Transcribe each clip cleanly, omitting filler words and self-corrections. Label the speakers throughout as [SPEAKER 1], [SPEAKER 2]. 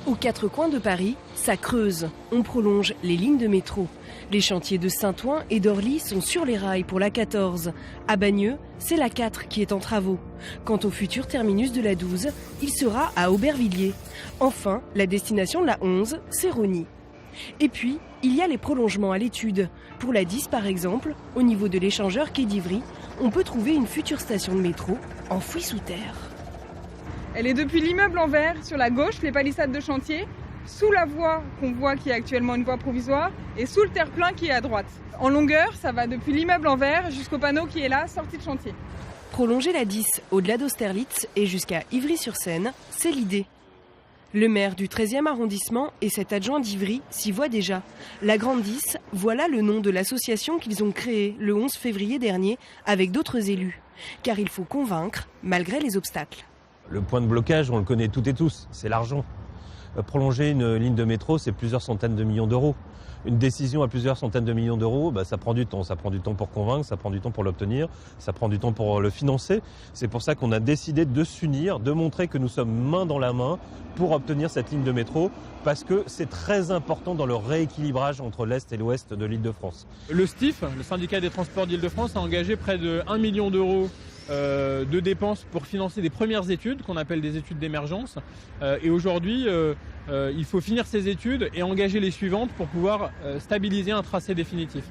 [SPEAKER 1] Aux quatre coins de Paris, ça creuse. On prolonge les lignes de métro. Les chantiers de Saint-Ouen et d'Orly sont sur les rails pour la 14. À Bagneux, c'est la 4 qui est en travaux. Quant au futur terminus de la 12, il sera à Aubervilliers. Enfin, la destination de la 11, c'est Rosny. Et puis, il y a les prolongements à l'étude. Pour la 10 par exemple, au niveau de l'échangeur quai d'Ivry, on peut trouver une future station de métro enfouie sous terre.
[SPEAKER 2] Elle est depuis l'immeuble en verre sur la gauche, les palissades de chantier, sous la voie qu'on voit qui est actuellement une voie provisoire et sous le terre-plein qui est à droite. En longueur, ça va depuis l'immeuble en verre jusqu'au panneau qui est là, sortie de chantier.
[SPEAKER 1] Prolonger la 10 au-delà d'Austerlitz et jusqu'à Ivry-sur-Seine, c'est l'idée. Le maire du 13e arrondissement et cet adjoint d'Ivry s'y voient déjà. La Grande 10, voilà le nom de l'association qu'ils ont créée le 11 février dernier avec d'autres élus. Car il faut convaincre malgré les obstacles.
[SPEAKER 3] Le point de blocage, on le connaît toutes et tous, c'est l'argent. Prolonger une ligne de métro, c'est plusieurs centaines de millions d'euros. Une décision à plusieurs centaines de millions d'euros, ça prend du temps. Ça prend du temps pour convaincre, ça prend du temps pour l'obtenir, ça prend du temps pour le financer. C'est pour ça qu'on a décidé de s'unir, de montrer que nous sommes main dans la main pour obtenir cette ligne de métro, parce que c'est très important dans le rééquilibrage entre l'Est et l'Ouest de l'Île-de-France.
[SPEAKER 4] Le STIF, le syndicat des transports d'Île-de-France, a engagé près de 1 million d'euros de dépenses pour financer des premières études qu'on appelle des études d'émergence. Et aujourd'hui, il faut finir ces études et engager les suivantes pour pouvoir stabiliser un tracé définitif.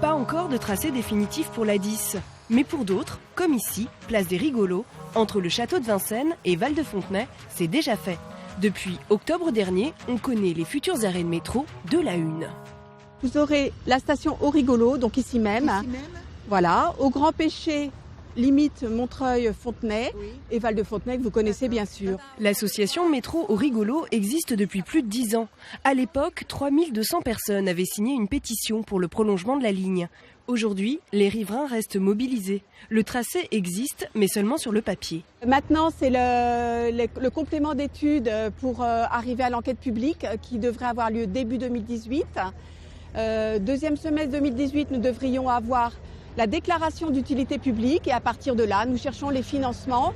[SPEAKER 1] Pas encore de tracé définitif pour la 10, mais pour d'autres, comme ici, place des Rigolos, entre le château de Vincennes et Val-de-Fontenay, c'est déjà fait. Depuis octobre dernier, on connaît les futurs arrêts de métro de la Une.
[SPEAKER 5] Vous aurez la station Aux Rigolos, donc ici même. Voilà, au Grand Péché, limite Montreuil-Fontenay, oui. Et Val-de-Fontenay que vous connaissez bien sûr.
[SPEAKER 1] L'association Métro aux Rigolos existe depuis plus de 10 ans. À l'époque, 3200 personnes avaient signé une pétition pour le prolongement de la ligne. Aujourd'hui, les riverains restent mobilisés. Le tracé existe, mais seulement sur le papier.
[SPEAKER 5] Maintenant, c'est le complément d'études pour arriver à l'enquête publique qui devrait avoir lieu début 2018. Deuxième semestre 2018, nous devrions avoir la déclaration d'utilité publique et à partir de là, nous cherchons les financements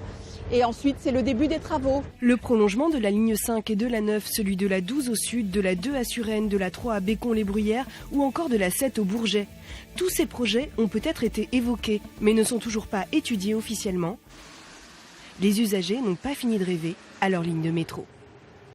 [SPEAKER 5] et ensuite c'est le début des travaux.
[SPEAKER 1] Le prolongement de la ligne 5 et de la 9, celui de la 12 au sud, de la 2 à Suresnes, de la 3 à Bécon-les-Bruyères ou encore de la 7 au Bourget. Tous ces projets ont peut-être été évoqués mais ne sont toujours pas étudiés officiellement. Les usagers n'ont pas fini de rêver à leur ligne de métro.